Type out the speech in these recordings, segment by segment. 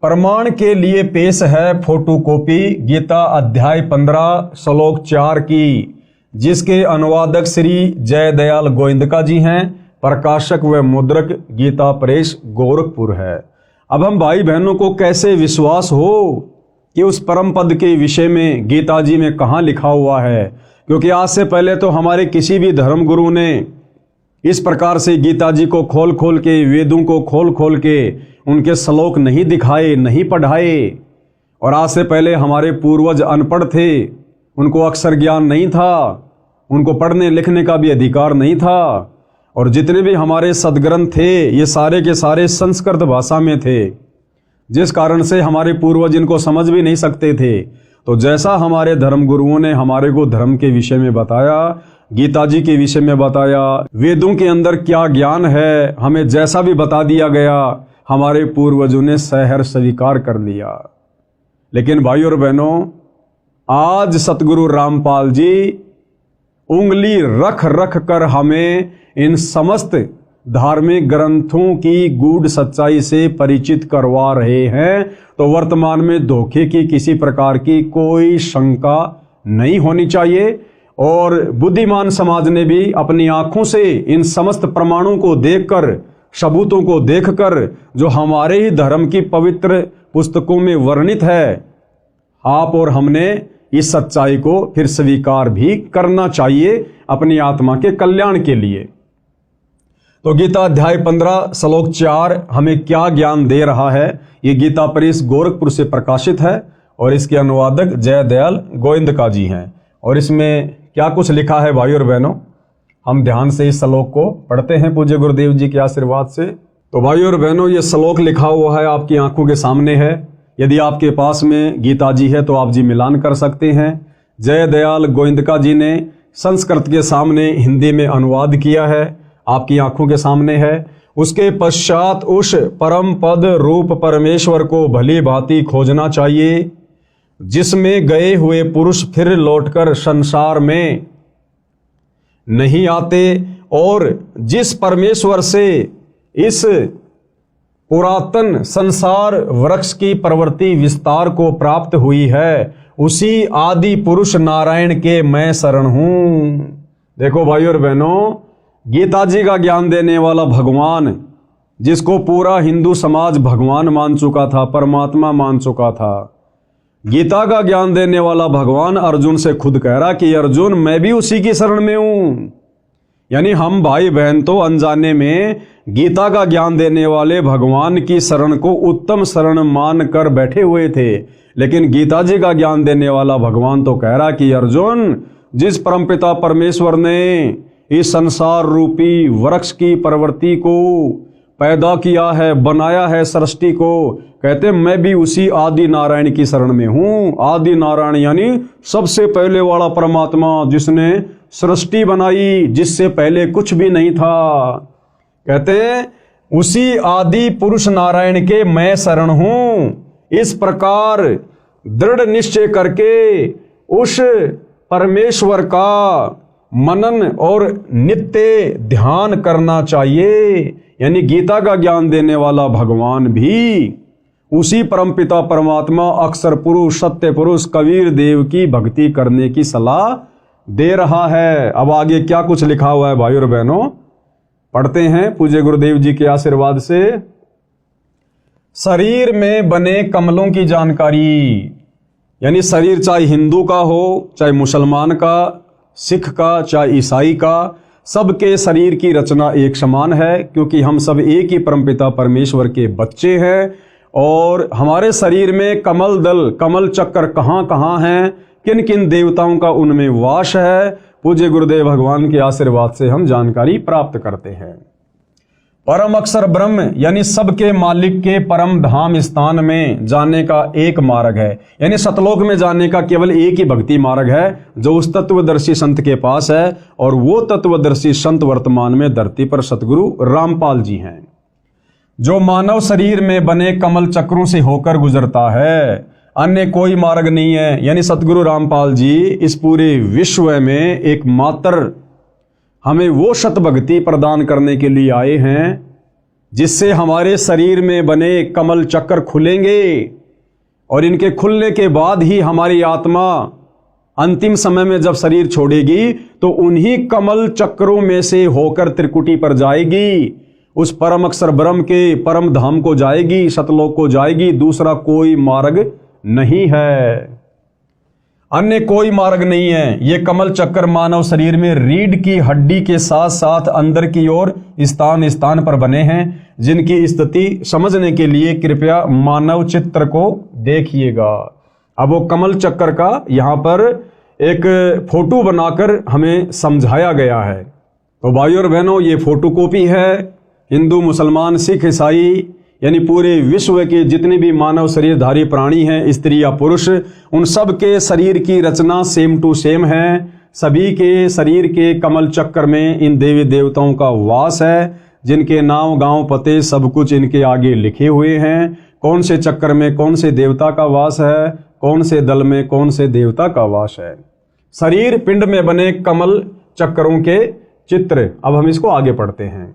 प्रमाण के लिए पेश है फोटोकॉपी गीता अध्याय 15 श्लोक 4 की, जिसके अनुवादक श्री जयदयाल गोविंदका जी हैं। प्रकाशक व मुद्रक गीता प्रेस गोरखपुर है। अब हम भाई बहनों को कैसे विश्वास हो कि उस परम पद के विषय में गीता जी में कहाँ लिखा हुआ है, क्योंकि आज से पहले तो हमारे किसी भी धर्म गुरु ने इस प्रकार से गीता जी को खोल खोल के, वेदों को खोल खोल के उनके श्लोक नहीं दिखाए, नहीं पढ़ाए। और आज से पहले हमारे पूर्वज अनपढ़ थे, उनको अक्षर ज्ञान नहीं था, उनको पढ़ने लिखने का भी अधिकार नहीं था। और जितने भी हमारे सदग्रंथ थे ये सारे के सारे संस्कृत भाषा में थे, जिस कारण से हमारे पूर्वज इनको समझ भी नहीं सकते थे। तो जैसा हमारे धर्म गुरुओं ने हमारे को धर्म के विषय में बताया, गीता जी के विषय में बताया, वेदों के अंदर क्या ज्ञान है हमें जैसा भी बता दिया गया, हमारे पूर्वजों ने सहर्ष स्वीकार कर लिया। लेकिन भाई और बहनों, आज सतगुरु रामपाल जी उंगली रख रख कर हमें इन समस्त धार्मिक ग्रंथों की गूढ़ सच्चाई से परिचित करवा रहे हैं। तो वर्तमान में धोखे की किसी प्रकार की कोई शंका नहीं होनी चाहिए। और बुद्धिमान समाज ने भी अपनी आंखों से इन समस्त प्रमाणों को देखकर, सबूतों को देखकर, जो हमारे ही धर्म की पवित्र पुस्तकों में वर्णित है, आप और हमने इस सच्चाई को फिर स्वीकार भी करना चाहिए अपनी आत्मा के कल्याण के लिए। तो गीता अध्याय 15 श्लोक 4 हमें क्या ज्ञान दे रहा है, ये गीता प्रेस गोरखपुर से प्रकाशित है और इसके अनुवादक जयदयाल गोविंदका जी हैं। और इसमें क्या कुछ लिखा है भाई और बहनों, हम ध्यान से इस श्लोक को पढ़ते हैं पूज्य गुरुदेव जी के आशीर्वाद से। तो भाई और बहनों, ये श्लोक लिखा हुआ है, आपकी आंखों के सामने है। यदि आपके पास में गीता जी है तो आप जी मिलान कर सकते हैं। जयदयाल गोविंदका जी ने संस्कृत के सामने हिंदी में अनुवाद किया है, आपकी आंखों के सामने है। उसके पश्चात उस परम पद रूप परमेश्वर को भली भांति खोजना चाहिए, जिसमें गए हुए पुरुष फिर लौटकर संसार में नहीं आते, और जिस परमेश्वर से इस पुरातन संसार वृक्ष की प्रवृत्ति विस्तार को प्राप्त हुई है, उसी आदि पुरुष नारायण के मैं शरण हूं। देखो भाई और बहनों, गीता जी का ज्ञान देने वाला भगवान, जिसको पूरा हिंदू समाज भगवान मान चुका था, परमात्मा मान चुका था, गीता का ज्ञान देने वाला भगवान अर्जुन से खुद कह रहा कि अर्जुन मैं भी उसी की शरण में हूं। यानी हम भाई बहन तो अनजाने में गीता का ज्ञान देने वाले भगवान की शरण को उत्तम शरण मान कर बैठे हुए थे। लेकिन गीता जी का ज्ञान देने वाला भगवान तो कह रहा कि अर्जुन, जिस परमपिता परमेश्वर ने इस संसार रूपी वृक्ष की प्रवृत्ति को पैदा किया है, बनाया है सृष्टि को, कहते मैं भी उसी आदि नारायण की शरण में हूं। आदि नारायण यानी सबसे पहले वाला परमात्मा, जिसने सृष्टि बनाई, जिससे पहले कुछ भी नहीं था। कहते उसी आदि पुरुष नारायण के मैं शरण हूं। इस प्रकार दृढ़ निश्चय करके उस परमेश्वर का मनन और नित्य ध्यान करना चाहिए। यानी गीता का ज्ञान देने वाला भगवान भी उसी परमपिता परमात्मा अक्षर पुरुष, सत्य पुरुष कबीर देव की भक्ति करने की सलाह दे रहा है। अब आगे क्या कुछ लिखा हुआ है भाई और बहनों, पढ़ते हैं पूज्य गुरुदेव जी के आशीर्वाद से। शरीर में बने कमलों की जानकारी, यानी शरीर चाहे हिंदू का हो, चाहे मुसलमान का, सिख का, चाहे ईसाई का, सबके शरीर की रचना एक समान है, क्योंकि हम सब एक ही परमपिता परमेश्वर के बच्चे हैं। और हमारे शरीर में कमल दल, कमल चक्कर कहाँ कहाँ हैं, किन किन देवताओं का उनमें वास है, पूज्य गुरुदेव भगवान के आशीर्वाद से हम जानकारी प्राप्त करते हैं। परम अक्षर ब्रह्म यानी सबके मालिक के परम धाम स्थान में जाने का एक मार्ग है। यानी सतलोक में जाने का केवल एक ही भक्ति मार्ग है, जो उस तत्वदर्शी संत के पास है। और वो तत्वदर्शी संत वर्तमान में धरती पर सतगुरु रामपाल जी हैं, जो मानव शरीर में बने कमल चक्रों से होकर गुजरता है। अन्य कोई मार्ग नहीं है। यानी सतगुरु रामपाल जी इस पूरे विश्व में एकमात्र हमें वो सत भक्ति प्रदान करने के लिए आए हैं जिससे हमारे शरीर में बने कमल चक्र खुलेंगे और इनके खुलने के बाद ही हमारी आत्मा अंतिम समय में जब शरीर छोड़ेगी तो उन्हीं कमल चक्रों में से होकर त्रिकुटी पर जाएगी, उस परम अक्षर ब्रह्म के परम धाम को जाएगी, सतलोक को जाएगी। दूसरा कोई मार्ग नहीं है, अन्य कोई मार्ग नहीं है। ये कमल चक्र मानव शरीर में रीढ़ की हड्डी के साथ साथ अंदर की ओर स्थान स्थान पर बने हैं, जिनकी स्थिति समझने के लिए कृपया मानव चित्र को देखिएगा। अब वो कमल चक्र का यहाँ पर एक फोटो बनाकर हमें समझाया गया है। तो भाइयों और बहनों, ये फोटोकॉपी है। हिंदू, मुसलमान, सिख, ईसाई यानी पूरे विश्व के जितने भी मानव शरीरधारी प्राणी हैं, स्त्री या पुरुष, उन सब के शरीर की रचना सेम टू सेम है। सभी के शरीर के कमल चक्र में इन देवी देवताओं का वास है, जिनके नाम, गांव, पते सब कुछ इनके आगे लिखे हुए हैं। कौन से चक्र में कौन से देवता का वास है, कौन से दल में कौन से देवता का वास है। शरीर पिंड में बने कमल चक्रों के चित्र। अब हम इसको आगे पढ़ते हैं।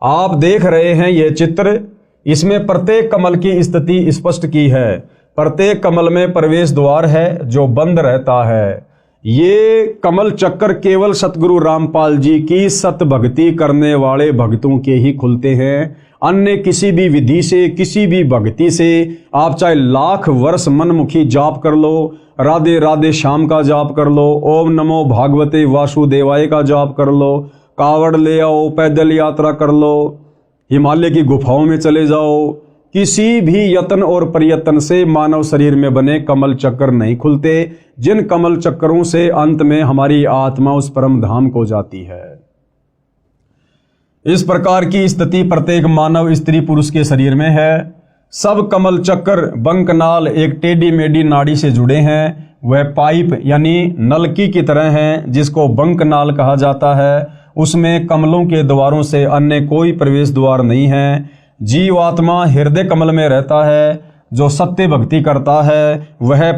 आप देख रहे हैं ये चित्र, इसमें प्रत्येक कमल की स्थिति स्पष्ट की है। प्रत्येक कमल में प्रवेश द्वार है जो बंद रहता है। ये कमल चक्र केवल सतगुरु रामपाल जी की सत भक्ति करने वाले भक्तों के ही खुलते हैं। अन्य किसी भी विधि से, किसी भी भक्ति से आप चाहे लाख वर्ष मनमुखी जाप कर लो, राधे राधे श्याम का जाप कर लो, ओम नमो भागवते वासुदेवाय का जाप कर लो, कावड़ ले आओ, पैदल यात्रा कर लो, हिमालय की गुफाओं में चले जाओ, किसी भी यत्न और प्रयत्न से मानव शरीर में बने कमल चक्र नहीं खुलते, जिन कमल चक्रों से अंत में हमारी आत्मा उस परम धाम को जाती है। इस प्रकार की स्थिति प्रत्येक मानव, स्त्री, पुरुष के शरीर में है। सब कमल चक्र बंकनाल एक टेढ़ी मेढ़ी नाड़ी से जुड़े हैं। वह पाइप यानी नलकी की तरह हैं, जिसको बंकनाल कहा जाता है। उसमें कमलों के द्वारों से अन्य कोई प्रवेश द्वार नहीं है। जीवात्मा हृदय कमल में रहता है। जो सत्य भक्ति करता है वह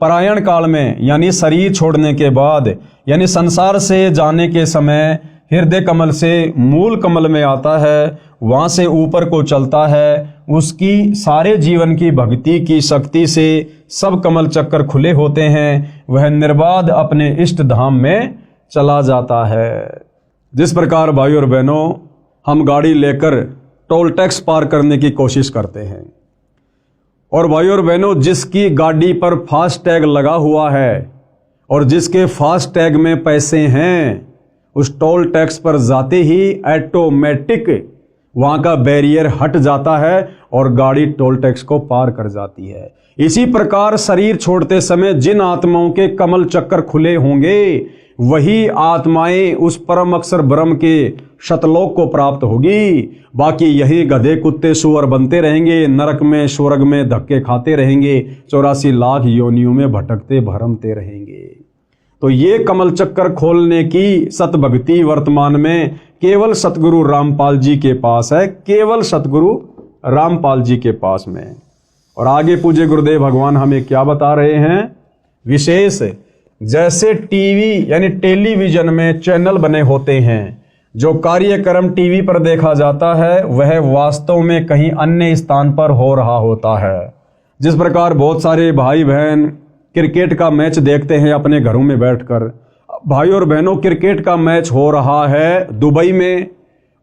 परायण काल में यानी शरीर छोड़ने के बाद यानी संसार से जाने के समय हृदय कमल से मूल कमल में आता है, वहां से ऊपर को चलता है। उसकी सारे जीवन की भक्ति की शक्ति से सब कमल चक्र खुले होते हैं। वह निर्बाध अपने इष्ट धाम में चला जाता है। जिस प्रकार भाइयों और बहनों, हम गाड़ी लेकर टोल टैक्स पार करने की कोशिश करते हैं, और भाइयों और बहनों, जिसकी गाड़ी पर फास्ट टैग लगा हुआ है और जिसके फास्ट टैग में पैसे हैं, उस टोल टैक्स पर जाते ही ऑटोमेटिक वहां का बैरियर हट जाता है और गाड़ी टोल टैक्स को पार कर जाती है। इसी प्रकार शरीर छोड़ते समय जिन आत्माओं के कमल चक्र खुले होंगे, वही आत्माएं उस परम अक्षर ब्रह्म के शतलोक को प्राप्त होगी। बाकी यही गधे, कुत्ते, सुअर बनते रहेंगे, नरक में, स्वर्ग में धक्के खाते रहेंगे, 84 लाख योनियों में भटकते भरमते रहेंगे। तो ये कमल चक्र खोलने की सत भक्ति वर्तमान में केवल सतगुरु रामपाल जी के पास है, केवल सतगुरु रामपाल जी के पास में। और आगे पूज्य गुरुदेव भगवान हमें क्या बता रहे हैं? विशेष जैसे टीवी यानी टेलीविजन में चैनल बने होते हैं, जो कार्यक्रम टीवी पर देखा जाता है वह वास्तव में कहीं अन्य स्थान पर हो रहा होता है। जिस प्रकार बहुत सारे भाई बहन क्रिकेट का मैच देखते हैं अपने घरों में बैठकर। भाई और बहनों, क्रिकेट का मैच हो रहा है दुबई में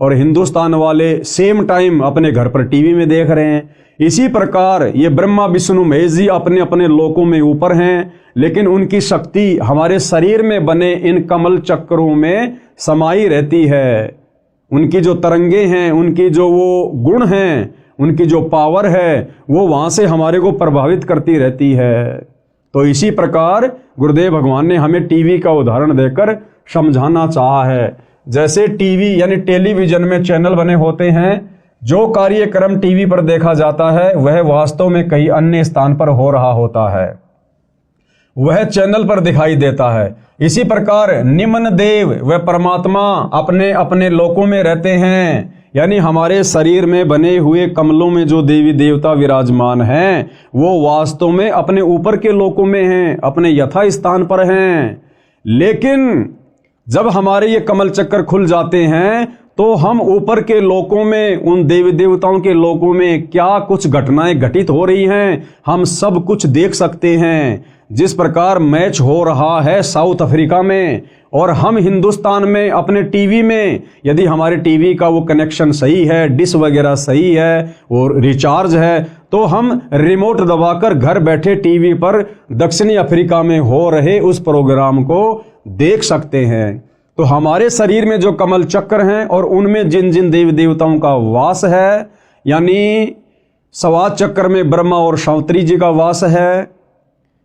और हिंदुस्तान वाले सेम टाइम अपने घर पर टीवी में देख रहे हैं। इसी प्रकार ये ब्रह्मा विष्णु महेश जी अपने अपने लोकों में ऊपर हैं, लेकिन उनकी शक्ति हमारे शरीर में बने इन कमल चक्रों में समाई रहती है। उनकी जो तरंगे हैं, उनकी जो वो गुण हैं, उनकी जो पावर है, वो वहां से हमारे को प्रभावित करती रहती है। तो इसी प्रकार गुरुदेव भगवान ने हमें टीवी का उदाहरण देकर समझाना चाहा है। जैसे टीवी यानी टेलीविजन में चैनल बने होते हैं, जो कार्यक्रम टीवी पर देखा जाता है वह वास्तव में कहीं अन्य स्थान पर हो रहा होता है, वह चैनल पर दिखाई देता है। इसी प्रकार निम्न देव व परमात्मा अपने अपने लोकों में रहते हैं, यानी हमारे शरीर में बने हुए कमलों में जो देवी देवता विराजमान हैं, वो वास्तव में अपने ऊपर के लोकों में हैं, अपने यथा स्थान पर हैं। लेकिन जब हमारे ये कमल चक्र खुल जाते हैं तो तो हम ऊपर के लोकों में, उन देवी देवताओं के लोकों में क्या कुछ घटनाएं घटित हो रही हैं, हम सब कुछ देख सकते हैं। जिस प्रकार मैच हो रहा है साउथ अफ्रीका में और हम हिंदुस्तान में अपने टीवी में, यदि हमारे टीवी का वो कनेक्शन सही है, डिश वगैरह सही है और रिचार्ज है, तो हम रिमोट दबाकर घर बैठे टीवी पर दक्षिणी अफ्रीका में हो रहे उस प्रोग्राम को देख सकते हैं। तो हमारे शरीर में जो कमल चक्र हैं और उनमें जिन जिन देवी देवताओं का वास है, यानी स्वाद चक्र में ब्रह्मा और शांतरी जी का वास है,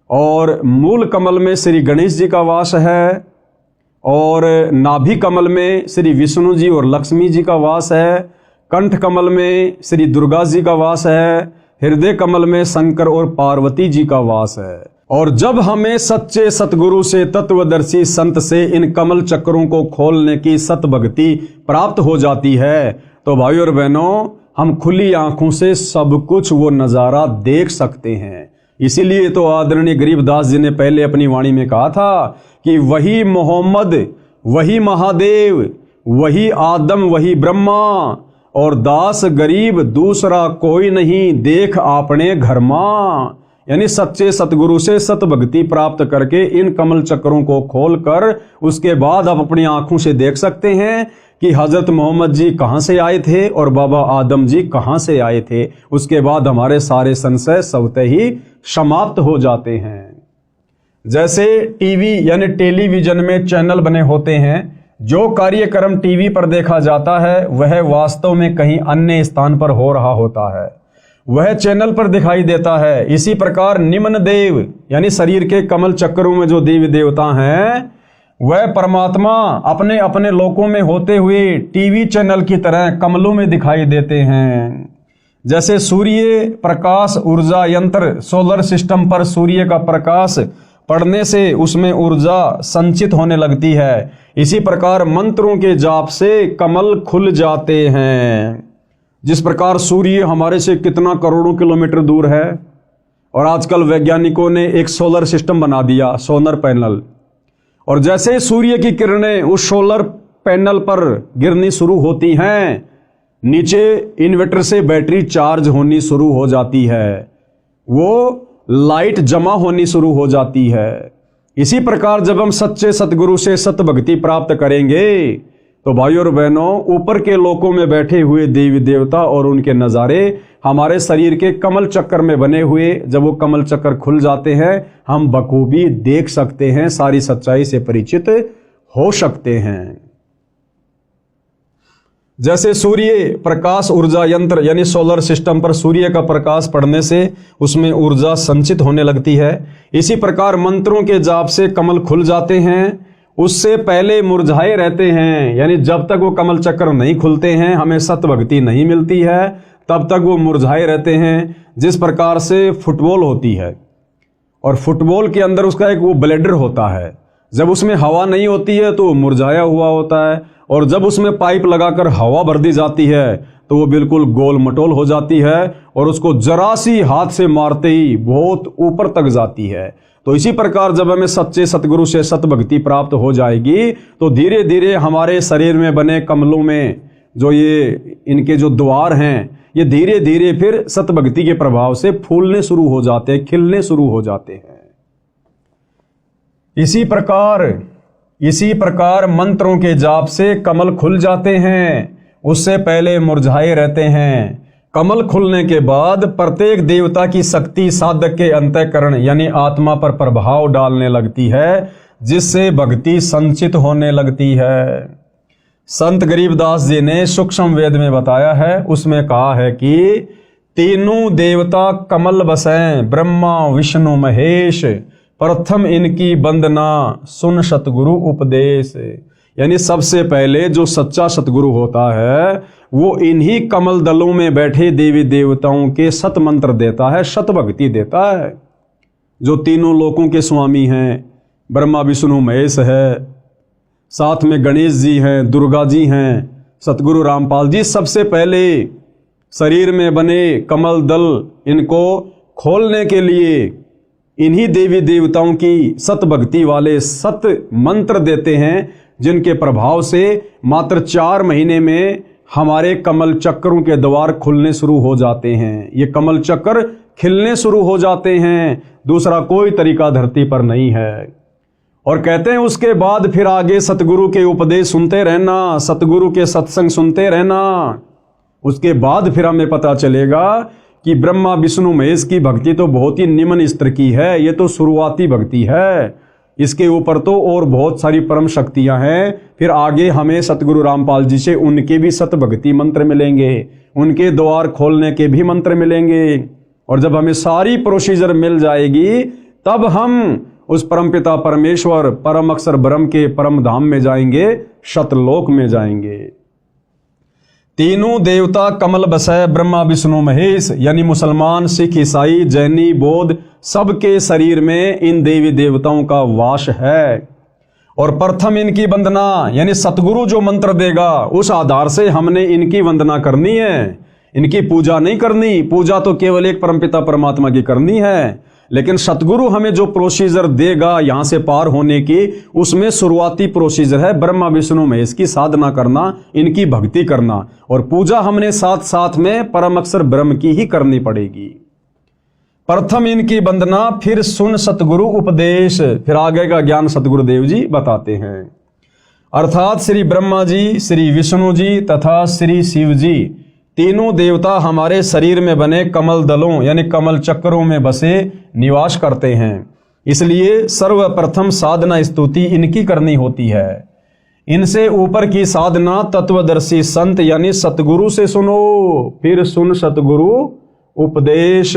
और मूल कमल में श्री गणेश जी का वास है, और नाभि कमल में श्री विष्णु जी और लक्ष्मी जी का वास है, कंठ कमल में श्री दुर्गा जी का वास है, हृदय कमल में शंकर और पार्वती जी का वास है। और जब हमें सच्चे सतगुरु से, तत्वदर्शी संत से इन कमल चक्रों को खोलने की सत भक्ति प्राप्त हो जाती है, तो भाइयों और बहनों, हम खुली आंखों से सब कुछ वो नज़ारा देख सकते हैं। इसीलिए तो आदरणीय गरीबदास जी ने पहले अपनी वाणी में कहा था कि वही मोहम्मद, वही महादेव, वही आदम, वही ब्रह्मा, और दास गरीब दूसरा कोई नहीं, देख आपने घर मां। यानी सच्चे सतगुरु से सत भक्ति प्राप्त करके इन कमल चक्रों को खोलकर उसके बाद आप अपनी आंखों से देख सकते हैं कि हजरत मोहम्मद जी कहाँ से आए थे और बाबा आदम जी कहाँ से आए थे। उसके बाद हमारे सारे संशय स्वतः ही समाप्त हो जाते हैं। जैसे टीवी यानी टेलीविजन में चैनल बने होते हैं, जो कार्यक्रम टीवी पर देखा जाता है वह वास्तव में कहीं अन्य स्थान पर हो रहा होता है, वह चैनल पर दिखाई देता है। इसी प्रकार निम्न देव यानी शरीर के कमल चक्रों में जो देवी देवता हैं, वह परमात्मा अपने अपने लोकों में होते हुए टीवी चैनल की तरह कमलों में दिखाई देते हैं। जैसे सूर्य प्रकाश ऊर्जा यंत्र, सोलर सिस्टम पर सूर्य का प्रकाश पड़ने से उसमें ऊर्जा संचित होने लगती है। इसी प्रकार मंत्रों के जाप से कमल खुल जाते हैं। जिस प्रकार सूर्य हमारे से कितना करोड़ों किलोमीटर दूर है, और आजकल वैज्ञानिकों ने एक सोलर सिस्टम बना दिया, सोलर पैनल, और जैसे सूर्य की किरणें उस सोलर पैनल पर गिरनी शुरू होती हैं, नीचे इन्वर्टर से बैटरी चार्ज होनी शुरू हो जाती है, वो लाइट जमा होनी शुरू हो जाती है। इसी प्रकार जब हम सच्चे सतगुरु से सत भक्ति प्राप्त करेंगे तो भाइयों और बहनों, ऊपर के लोकों में बैठे हुए देवी देवता और उनके नज़ारे हमारे शरीर के कमल चक्कर में बने हुए, जब वो कमल चक्कर खुल जाते हैं, हम बखूबी देख सकते हैं, सारी सच्चाई से परिचित हो सकते हैं। जैसे सूर्य प्रकाश ऊर्जा यंत्र यानी सोलर सिस्टम पर सूर्य का प्रकाश पड़ने से उसमें ऊर्जा संचित होने लगती है, इसी प्रकार मंत्रों के जाप से कमल खुल जाते हैं। उससे पहले मुरझाए रहते हैं, यानी जब तक वो कमल चक्र नहीं खुलते हैं, हमें सत भक्ति नहीं मिलती है, तब तक वो मुरझाए रहते हैं। जिस प्रकार से फुटबॉल होती है और फुटबॉल के अंदर उसका एक वो ब्लेडर होता है, जब उसमें हवा नहीं होती है तो वो मुरझाया हुआ होता है, और जब उसमें पाइप लगाकर हवा भर दी जाती है तो वो बिल्कुल गोल मटोल हो जाती है, और उसको जरा सी हाथ से मारते ही बहुत ऊपर तक जाती है। तो इसी प्रकार जब हमें सच्चे सतगुरु से सत भक्ति प्राप्त हो जाएगी तो धीरे धीरे हमारे शरीर में बने कमलों में जो ये इनके जो द्वार हैं, ये धीरे धीरे फिर सत भक्ति के प्रभाव से फूलने शुरू हो जाते हैं, खिलने शुरू हो जाते हैं। इसी प्रकार मंत्रों के जाप से कमल खुल जाते हैं, उससे पहले मुरझाए रहते हैं। कमल खुलने के बाद प्रत्येक देवता की शक्ति साधक के अंतःकरण यानी आत्मा पर प्रभाव डालने लगती है, जिससे भक्ति संचित होने लगती है। संत गरीबदास जी ने सूक्ष्म वेद में बताया है, उसमें कहा है कि तीनों देवता कमल बसें, ब्रह्मा विष्णु महेश, प्रथम इनकी वंदना सुन सतगुरु उपदेश। यानी सबसे पहले जो सच्चा सतगुरु होता है वो इन्हीं कमल दलों में बैठे देवी देवताओं के सत मंत्र देता है, सत भक्ति देता है। जो तीनों लोकों के स्वामी हैं, ब्रह्मा विष्णु महेश है, साथ में गणेश जी हैं, दुर्गा जी हैं, सतगुरु रामपाल जी, सबसे पहले शरीर में बने कमल दल इनको खोलने के लिए इन्हीं देवी देवताओं की सत भक्ति वाले सत मंत्र देते हैं, जिनके प्रभाव से मात्र 4 महीने में हमारे कमल चक्रों के द्वार खुलने शुरू हो जाते हैं। ये कमल चक्र खिलने शुरू हो जाते हैं, दूसरा कोई तरीका धरती पर नहीं है। और कहते हैं उसके बाद फिर आगे सतगुरु के उपदेश सुनते रहना, सतगुरु के सत्संग सुनते रहना। उसके बाद फिर हमें पता चलेगा कि ब्रह्मा विष्णु महेश की भक्ति तो बहुत ही निम्न स्तर की है, ये तो शुरुआती भक्ति है। इसके ऊपर तो और बहुत सारी परम शक्तियां हैं। फिर आगे हमें सतगुरु रामपाल जी से उनके भी सत भक्ति मंत्र मिलेंगे, उनके द्वार खोलने के भी मंत्र मिलेंगे। और जब हमें सारी प्रोसीजर मिल जाएगी तब हम उस परमपिता परमेश्वर परम अक्षर ब्रह्म के परम धाम में जाएंगे, शतलोक में जाएंगे। तीनों देवता कमल बसै ब्रह्मा विष्णु महेश, यानी मुसलमान, सिख, ईसाई, जैनी, बौद्ध, सबके शरीर में इन देवी देवताओं का वास है। और प्रथम इनकी वंदना, यानी सतगुरु जो मंत्र देगा उस आधार से हमने इनकी वंदना करनी है, इनकी पूजा नहीं करनी। पूजा तो केवल एक परमपिता परमात्मा की करनी है, लेकिन सतगुरु हमें जो प्रोसीजर देगा यहां से पार होने की, उसमें शुरुआती प्रोसीजर है ब्रह्मा विष्णु महेश की साधना करना, इनकी भक्ति करना। और पूजा हमने साथ साथ में परम अक्षर ब्रह्म की ही करनी पड़ेगी। प्रथम इनकी वंदना, फिर सुन सतगुरु उपदेश। फिर आगे का ज्ञान सतगुरुदेव जी बताते हैं। अर्थात श्री ब्रह्मा जी, श्री विष्णु जी तथा श्री शिव जी तीनों देवता हमारे शरीर में बने कमल दलों यानी कमल चक्रों में बसे निवास करते हैं। इसलिए सर्वप्रथम साधना स्तुति इनकी करनी होती है। इनसे ऊपर की साधना तत्वदर्शी संत यानी सतगुरु से सुनो, फिर सुन सतगुरु उपदेश।